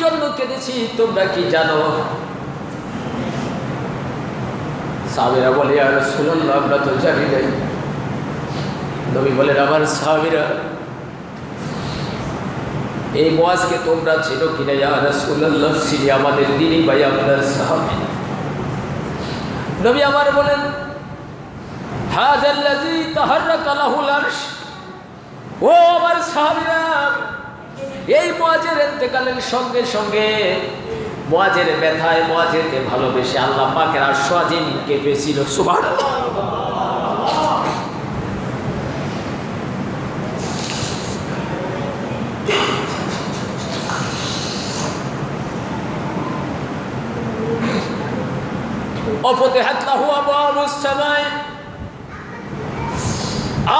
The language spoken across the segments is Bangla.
জন্য কেঁদেছি তোমরা কি জানো? সাহাবীরা বলে ইয়া রাসূলুল্লাহ আমরা তো জানি নাই। নবী বলেন আমার সাহাবীরা এই মুয়াজকে তোমরা চেনো কিনা? ইয়া রাসূলুল্লাহ চিনি, আমাদের দিনই ভাই আপনার সাহাবী। নবী আমার বলেন হাযাল্লাযী তাহাররাকা লাহুল আরশ। ও আমার সাহাবীরা, এই মুয়াজের ইন্তেকালের সঙ্গে সঙ্গে মুয়াজের ব্যথায় মুয়াজেরকে ভালোবেসে আল্লাহ পাকের আরশ আজিম কেঁপেছিল। সুবহানাল্লাহ। وفتحت له أبواب السماء।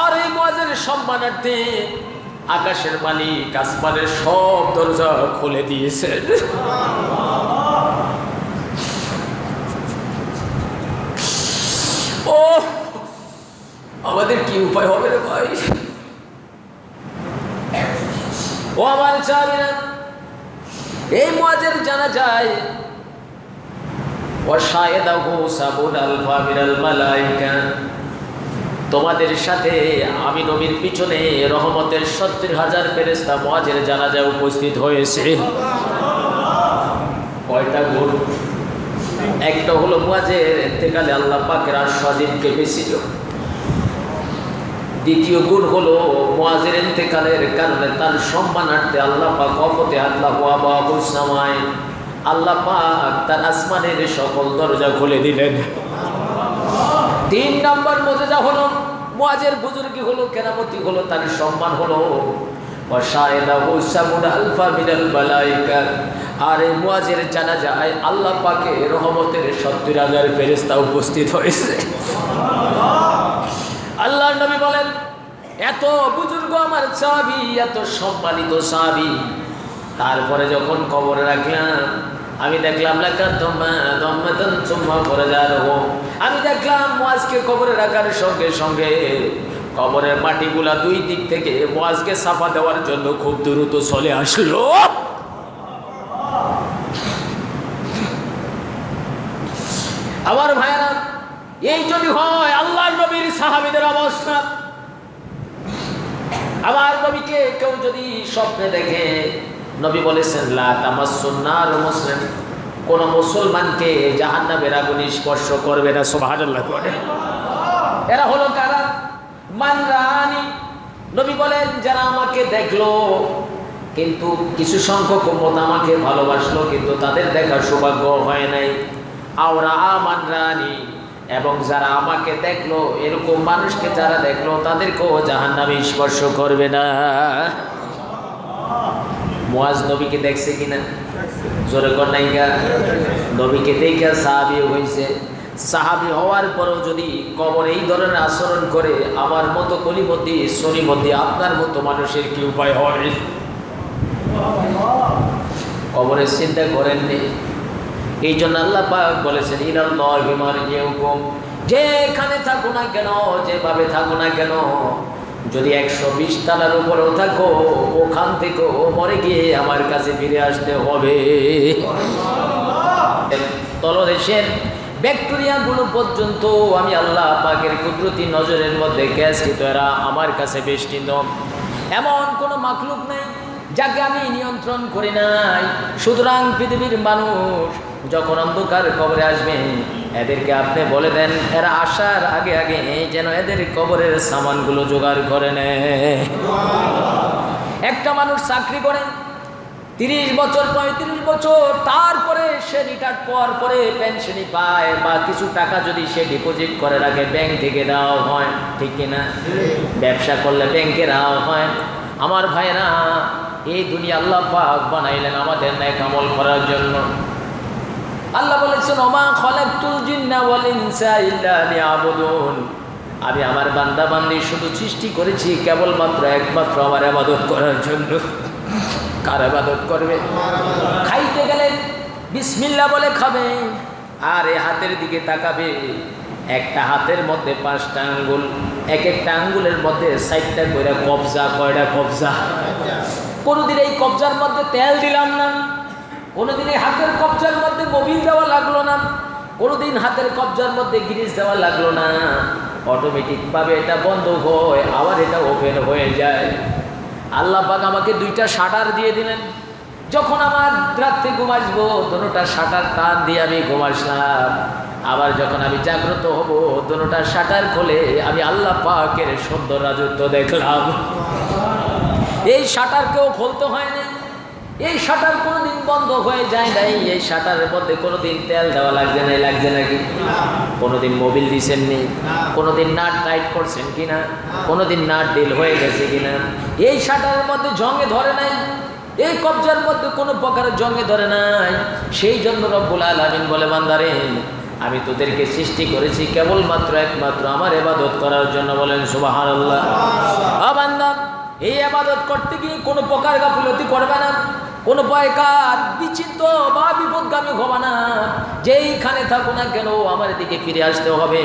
আর এই মুয়াজের সম্মানার্থে আকাশের মালিক আসমানের সব দরজা খুলে দিয়েছেন। ও আমাদের কি উপায় হবে রে ভাই? ও আমার সাহাবীরা, এই মুয়াজের জানা যায় তোমাদের সাথে আমি নবীর পিছনে রহমতের ৭০,০০০ ফেরেশতা মুয়াজের জানাজায় উপস্থিত হয়েছে। কয়টা গুণ? একটা হলো মুয়াজের ইন্তেকালে আল্লাহ পাকের আরশ আজিম কেঁপেছিল। দ্বিতীয় গুণ হলো মুয়াজের ইন্তেকালের কারণে তার সম্মানার্থে আল্লাহ পাক ওয়াফতিহাত লাহু আবওয়াবুস সামাই, আল্লাহ পাক তার আসমানের সকল দরজা খুলে দিলেন। ৩ নম্বর মুজিজা হলো মুয়াজের বুজুর্গি হলো, কেরামতি হলো, তার সম্মান হলো ওয়াশাহিদাহু সাবউনা আলফা মিনাল মালায়েকা। আর এই মুয়াজের জানাজায় আল্লাহ পাকের রহমতের ৭০,০০০ ফেরেশতা উপস্থিত হয়েছে। আল্লাহর নবী বলেন এত বুজুর্গ আমার সাহাবী, এত সম্মানিত সাহাবী, তারপরে যখন কবরে রাখলাম আমি দেখলাম আমি দেখলাম মুয়াজকে কবরে রাখার সঙ্গে সঙ্গে কবরের মাটিগুলা দুই দিক থেকে মুয়াজকে সাফা দেওয়ার জন্য খুব দ্রুত চলে আসলো। আমার ভাইরা, এই যদি হয় আল্লাহর নবীর সাহাবীদের অবস্থা, আমার নবীকে কেউ যদি স্বপ্নে দেখে, নবী বলেছেন লা তামাসসুন নার মুসলিম, কোন মুসলমানকে জাহান্নামের আগুন স্পর্শ করবে না। সুবহানাল্লাহ। এরা হলো কারা? মান রানি। নবী বলেন যারা আমাকে দেখলো কিন্তু কিছু সংখ্যক উম্মত আমাকে ভালোবাসলো কিন্তু তাদের দেখার সৌভাগ্য হয় নাই। আওরা মান রানি, এবং যারা আমাকে দেখলো এরকম মানুষকে যারা দেখলো তাদেরকেও জাহান্নামে স্পর্শ করবে না। মুয়াজ নবীকে দেখছে কিনা? জোরে কর নাইগা। নবীকে দেখে সাহাবী হয়েছে। সাহাবী হওয়ার পরও যদি কবরে এই ধরনের আচরণ করে, আমার মতো কলিমতি সনিমতি আপনার মতো মানুষের কি উপায় হয়? কবরে চিন্তা করেননি। এই জন্য আল্লাহ পাক বলেছেন ইলাল্লাহি মারজিউকুম, যেখানে থাকো না কেন, যেভাবে থাকো না কেন, যদি ১২০ তলার উপরেও থাকো, ওখান থেকেও মরে গিয়ে আমার কাছে ফিরে আসতে হবে। তলদেশের ব্যাকটেরিয়াগুলো পর্যন্ত আমি আল্লাহ পাকের কুদরতি নজরের মধ্যে গ্যাসকৃত, এরা আমার কাছে বেষ্টিত। এমন কোনো মাখলুক নেই যাকে আমি নিয়ন্ত্রণ করি নাই। সুতরাং পৃথিবীর মানুষ যখন অন্ধকার কবরে আসবে, এদেরকে আপনি বলে দেন এরা আসার আগে আগে যেন এদের কবরের সামানগুলো জোগাড় করে নেয়। একটা মানুষ চাকরি করেন ৩০ বছর ৩৫ বছর, তারপরে সে রিটায়ার্ড পাওয়ার পরে পেনশনই পায় বা কিছু টাকা যদি সে ডিপোজিট করে রাখে ব্যাংক থেকে দেওয়া হয়, ঠিক কিনা? ব্যবসা করলে ব্যাংকে দেওয়া হয়। আমার ভাইরা, এই দুনিয়া আল্লাহ পাক বানাইলেন আমাদের নেক আমল করার জন্য। আল্লাহ বলেছেন ওমা খালাকতুল জিন্না ওয়াল ইনসা ইল্লা লিয়াবুদুন, আমি আমার বান্দা বান্দি শুধু সৃষ্টি করেছি কেবলমাত্র একমাত্র আমার ইবাদত করার জন্য। কার ইবাদত করবে? খাইতে গেলে বিসমিল্লাহ বলে খাবে, আর এই হাতের দিকে তাকাবে। একটা হাতের মধ্যে 5টা আঙ্গুল, এক একটা আঙ্গুলের মধ্যে 60টা করে কবজা। কয়টা কবজা? কোনোদিন এই কবজার মধ্যে তেল দিলাম না, কোনোদিন এই হাতের কবজার মধ্যে মোবিল দেওয়া লাগলো না, কোনোদিন হাতের কবজার মধ্যে গ্রিজ দেওয়া লাগলো না, অটোমেটিকভাবে এটা বন্ধ হয় আবার এটা ওপেন হয়ে যায়। আল্লাহ পাক আমাকে 2টা শাটার দিয়ে দিলেন। যখন আমার রাত্রে ঘুম আসবো দুটোটা শাটার টান দিয়ে আমি ঘুম আসলাম, আবার যখন আমি জাগ্রত হব দুটোটা শাটার খুলে আমি আল্লাহ পাকের সুন্দর রাজত্ব দেখলাম। এই শাটারকেও খুলতে হয় না, এই শাটার কোনোদিন বন্ধ হয়ে যায় নাই, এই শাটারের মধ্যে কোনোদিন তেল দেওয়া লাগছে না, লাগছে নাকি? কোনোদিন মোবিল দিছেন নি? কোনোদিন নাট টাইট করছেন কিনা? কোনোদিন নাট ডিল হয়ে গেছে কিনা? এই শাটারের মধ্যে জঙ্গে ধরে নাই, এই কবজার মধ্যে কোনো প্রকারের জঙ্গে ধরে নাই। সেই জন্য রব্বুল আলামিন বলে, বান্দারে আমি তোদেরকে সৃষ্টি করেছি কেবলমাত্র একমাত্র আমার ইবাদত করার জন্য। বলেন সুবহানাল্লাহ। বান্দা, এই ইবাদত করতে গিয়ে কোনো প্রকার গাফিলতি করবে না, কোনো প্রকার বিচিত্র বা বিপদগামী হবে না। যেইখানে থাকো না কেন আমার দিকে ফিরে আসতে হবে।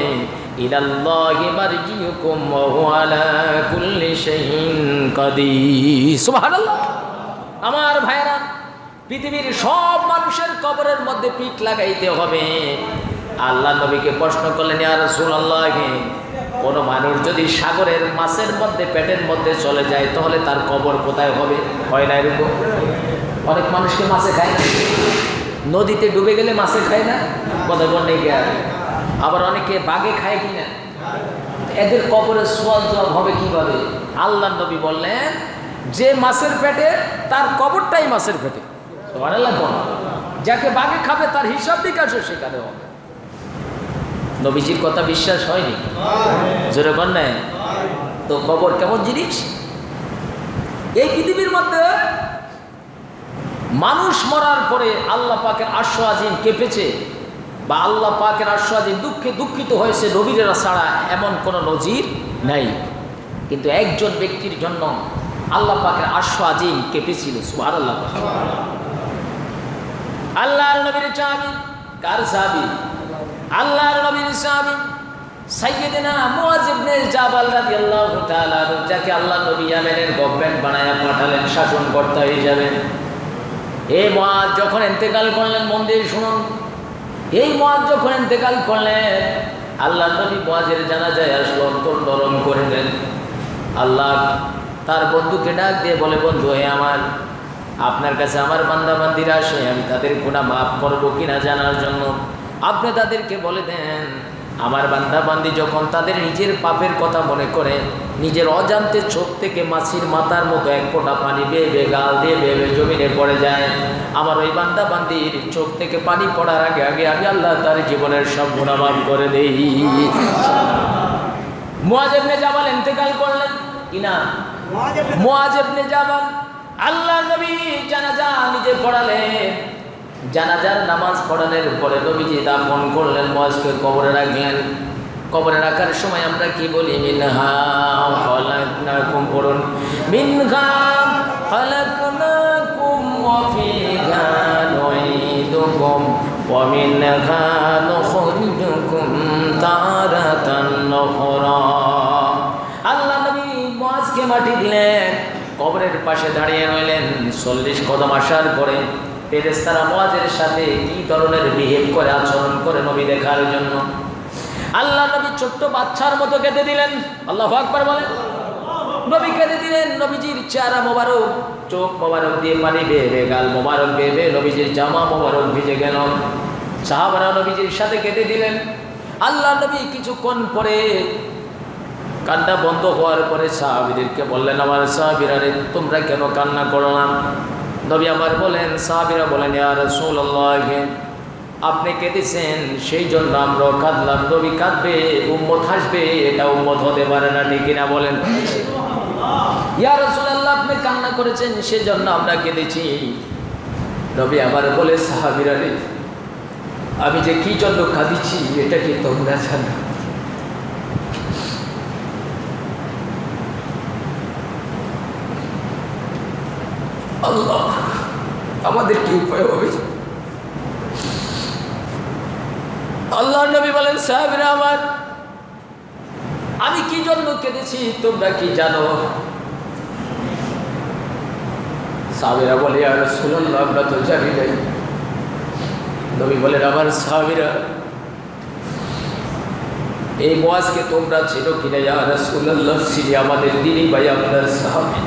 ইলাল্লাহি মারজিউকুম ওয়া হুয়া আলা কুল্লি শাইইন কাদির। সুবহানাল্লাহ। আমার ভাইরা, পৃথিবীর সব মানুষের কবরের মধ্যে পিঠ লাগাইতে হবে। আল্লাহ নবীকে প্রশ্ন করলেন, ইয়া রাসূলুল্লাহ, কোনো মানুষ যদি সাগরের মাছের মধ্যে পেটের মধ্যে চলে যায় তাহলে তার কবর কোথায় হবে? হয় না এরকম? অনেক মানুষকে মাছে খায় না, নদীতে ডুবে গেলে মাছে খায় না, কথা বলতে গিয়ে। আবার অনেকে বাঘে খায় কিনা, এদের কবরের সোয়াল জবাব হবে কিভাবে? আল্লাহ নবী বললেন, যে মাছের পেটে তার কবরটাই মাছের পেটে। তোমার যাকে বাঘে খাবে তার হিসাব বিকাশও সেখানে হবে। নবীজির কথা বিশ্বাস হয়নি? জোরে কর না। তো কবর কেমন জিনিস? এই পৃথিবীর মধ্যে মানুষ মরার পরে আল্লাহ পাকের আরশ আজিম কেঁপেছে, বা আল্লাহ পাকের আরশ আজিম দুঃখে দুঃখিত হয়েছে নবীরা ছাড়া এমন কোনো নজির নাই। কিন্তু একজন ব্যক্তির জন্য আল্লাহ পাকের আরশ আজিম কেঁপেছিল। সুবহানাল্লাহ। আল্লাহর নবীর সাহাবী। কার সাহাবী? আল্লাহর নবীর সাহাবী সাইয়্যিদনা মুআয ইবনে জাবাল রাদিয়াল্লাহু তাআলা, যাকে আল্লাহ নবী ইয়ামেনের গভর্নমেন্ট বানায়া পাঠালেন শাসনকর্তা হিসেবে। এই মুআয যখন ইন্তেকাল করলেন, মন দিয়ে শুনুন, এই মুআয যখন ইন্তেকাল করলেন, আল্লাহ নবী মুআযের জানাজায় আসলো, অন্তর নরম করে দেন। আল্লাহ তার বন্ধুকে ডাক দিয়ে বলে, বন্ধু হে আমার, আপনার কাছে আমার বান্দা বান্দিরা আসে, আমি তাদের গুনাহ মাফ করবো কিনা জানার জন্য আপনি তাদেরকে বলে দেন। আমার বান্দা বান্দি যখন তাদের নিজের পাপের কথা মনে করে নিজের অজান্তে চোখ থেকে মাছির মাথার মতো এক ফোঁটা পানি বেয়ে বেয়ে গাল দিয়ে বেয়ে বেয়ে জমিনে পড়ে যায়, আমার ওই বান্দা বান্দির চোখ থেকে পানি পড়ার আগে আগে আমি আল্লাহ তার জীবনের সব গুনাহ মাফ করে দেই। মুআয ইবনে জাবাল ইন্তেকাল করলেন কিনা? মুআয ইবনে জাবাল আল্লাহ নবী জানাজা নিজে পড়ালেন। জানাজার নামাজ পড়ানোর পরে নবীজি দাফন করলেন, মুআযকে কবরে রাখলেন। কবরে রাখার সময় আমরা কি বলি? মিনহা খালাকনাকুম, পড়ুন, মিনহা খালাকনাকুম ওয়া ফিহা নুঈদুকুম ওয়া মিনহা নুখরিজুকুম তারাতান উখরা। আল্লাহ নবী মুআযকে মাটি দিলেন, কবরের পাশে দাঁড়িয়ে রইলেন। 40 কদম আসার পরে ফেরেশতারা মুআযের সাথে কি ধরনের বিহেভ করে, আচরণ করে নবী দেখার জন্য আল্লাহ নবী ছোট্ট বাচ্চার মতো কেঁদে দিলেন। আল্লাহু আকবার বলেন। নবী কেঁদে দিলেন। নবীজির চেহারা মোবারক, চোখ মোবারক দিয়ে পানি বেয়ে বেয়ে, গাল মোবারক বেয়ে বেয়ে নবীজির জামা মোবারক ভিজে গেল। সাহাবারা নবীজির সাথে কেঁদে দিলেন। আল্লাহ নবী কিছুক্ষণ পরে কান্না বন্ধ হওয়ার পরে সাহাবীদেরকে বললেন, আমার সাহাবীরা রে, তোমরা কেন কান্না করো না? নবী আমার বলেন, সাহাবীরা বলেন, ইয়া রাসূলুল্লাহ, আপনি কেঁদেছেন সেই জন্য আমরাও কাঁদলাম। নবী কাঁদবে, উম্মত হাসবে, এটা উম্মত হতে পারে না, ঠিক কিনা বলেন? ইয়া রাসূলুল্লাহ, আপনি কান্না করেছেন সেজন্য আমরা কেঁদেছি। নবী আমার বলে, সাহাবীরা রে, আমি যে কি জন্য কাঁদিছি এটা কি তোমরা জানো? আল্লাহ আমাদের কি উপায় হবে? আল্লাহর নবী বলেন, সাহাবীরা আমার, আমি কি জন্য কেঁদেছি তোমরা কি জানো? সাহাবীরা বলে, ইয়া রাসূলুল্লাহ, আমরা তো জানি না। নবী বলেন আমার সাহাবীরা এই মুয়াজকে তোমরা চেনো কিনা? ইয়া রাসূলুল্লাহ, চিনি, আমাদের দিনই ভাই, আপনার সাহাবী।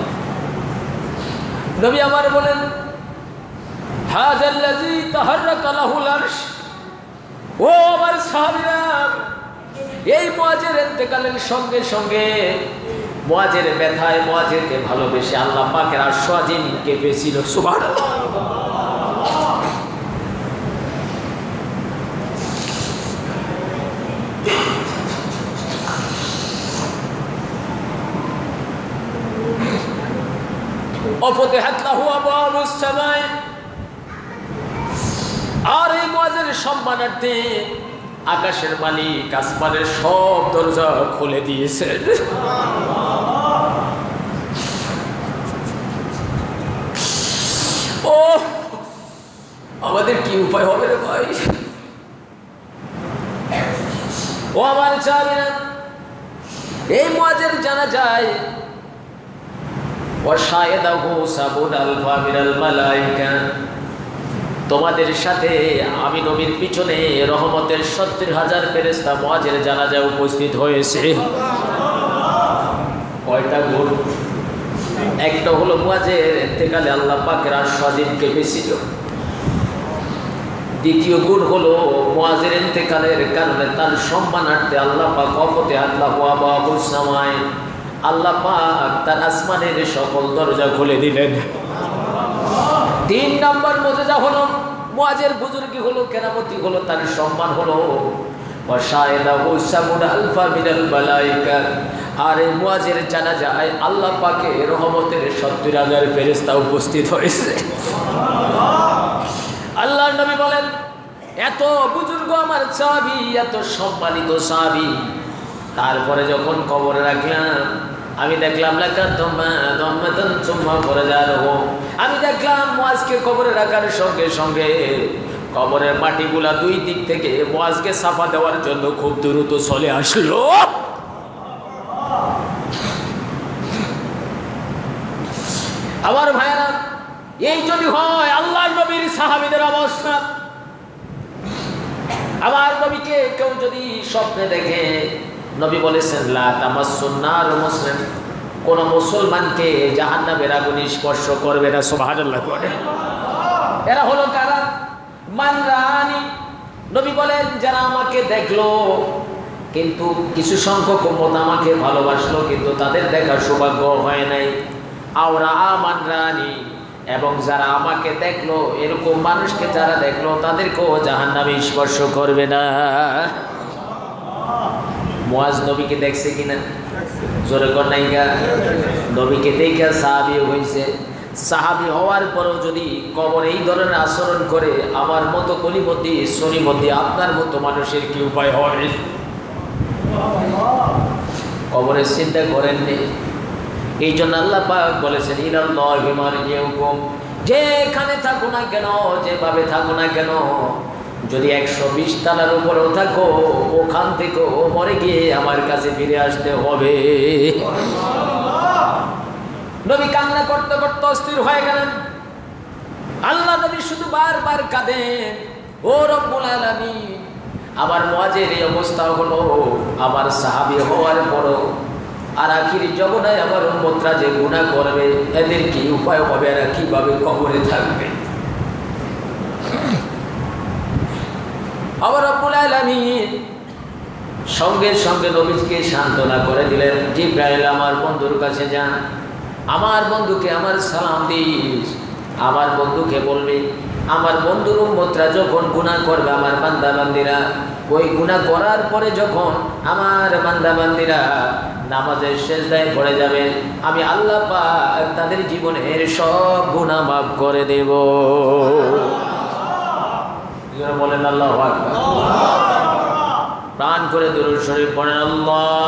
নবী আমার বলেন হাযাল্লাযী তাহাররাকা লাহুল আরশ। ও আমার সাহাবীরা, এই মুয়াজের ইন্তেকালের সঙ্গে সঙ্গে মুয়াজের ব্যথায়, মুয়াজেরকে ভালোবেসে আল্লাহ পাকের আরশ আজিম কেঁপেছিল। সুবহানাল্লাহ। وفتحت له أبواب السماء। আর এই মুয়াজের সম্মানার্থে আকাশের মালিক আসমানের সব দরজা খুলে দিয়েছেন। ও আমাদের কি উপায় হবে রে ভাই? ও আমার সাহাবীরা, এই মুয়াজের জানা যায় তোমাদের সাথে আমি নবীর পিছনে রহমতের 70,000 ফেরেশতা মুয়াজের জানাজায় উপস্থিত হয়েছে। কয়টা গুণ? একটা হলো মুয়াজের ইন্তেকালে আল্লাহ পাকের আরশ আজিম কেঁপেছিল। দ্বিতীয় গুণ হলো মুয়াজের ইন্তেকালের কারণে তার সম্মানার্থে আল্লাহ পাক ওয়াফতিহাত লাহু আবওয়াবুস সামাই, আল্লাহ পাক তার আসমানের সকল দরজা খুলে দিলেন। 3 নম্বর মুজিজা হলো মুয়াজের বুজুর্গি হলো, কেরামতি হলো, তার সম্মান হলো ওয়াশাহিদাহু সাবুনা আলফা মিনাল মালায়েকা। আর এই মুয়াজের জানাজায় আল্লাহ পাকের রহমতের 70,000 ফেরেশতা উপস্থিত হয়েছে। আল্লাহর নবী বলেন এত বুজুর্গ আমার সাহাবী, এত সম্মানিত সাহাবী, তারপরে যখন কবরে রাখলাম আমি দেখলাম আমি দেখলাম মুয়াজকে কবরে রাখার সঙ্গে সঙ্গে কবরের মাটিগুলা 2 দিক থেকে মুয়াজকে সাফা দেওয়ার জন্য খুব দ্রুত চলে আসলো। আমার ভাইরা, এই যদি হয় আল্লাহর নবীর সাহাবীদের অবস্থা, আমার নবীকে কেউ যদি স্বপ্নে দেখে, নবী বলেছেন লা তামাসসুন নার মুসলিম, কোন মুসলমানকে জাহান্নামের আগুন স্পর্শ করবে না। সুবহানাল্লাহ। এরা হলো কারা? মান রানি। নবী বলেন যারা আমাকে দেখলো কিন্তু কিছু সংখ্যক উম্মত আমাকে ভালোবাসলো কিন্তু তাদের দেখার সৌভাগ্য হয় নাই। আওরা মান রানি, এবং যারা আমাকে দেখলো এরকম মানুষকে যারা দেখলো তাদেরকেও জাহান্নামে স্পর্শ করবে না। মুয়াজ নবীকে দেখছে কিনা? জোরে কর নাইগা। নবীকে দেখে সাহাবী হয়েছে। সাহাবী হওয়ার পরও যদি কবরে এই ধরনের আচরণ করে, আমার মতো কলিমতি সনিমতি আপনার মতো মানুষের কি উপায় হয়? কবরে চিন্তা করেননি। এই জন্য আল্লাহ পাক বলেছেন ইলাল্লাহি মারজিউকুম, যেখানে থাকো না কেন, যেভাবে থাকো না কেন, যদি 120 তলার উপরেও থাকো, ওখান থেকেও মরে গিয়ে আমার কাছে ফিরে আসতে হবে। নবী কান্না করতে করতে অস্থির হয়ে গেলেন। আল্লাহ নবী শুধু বারবার কাঁদেন, ও রব্বুল আলামিন, আমার মুয়াজের এই অবস্থা হলো, আমার সাহাবী হওয়ার পরও আর আখির জগনায় আমার উম্মতরা যে গুনাহ করবে, এদের কি উপায় হবে? এরা কিভাবে কবরে থাকবে? আবার রব্বুল আলামিন সঙ্গে সঙ্গে নবীকে সান্ত্বনা করে দিলেন, জিবরাইল আমার বন্ধুর কাছে যান, আমার বন্ধুকে আমার সালাম দিস, আমার বন্ধুকে বলবি আমার বন্ধুর উম্মতরা যখন গুনাহ করবে, আমার বান্দা বান্দিরা ওই গুনাহ করার পরে যখন আমার বান্দা বান্দিরা নামাজের সিজদায় পড়ে যাবে, আমি আল্লাহ পাক তাদের জীবনের সব গুনাহ মাফ করে দেব। বলেন আল্লাহু আকবার। প্রাণ করে দুরূদ শরীফ পড়েন। আল্লাহ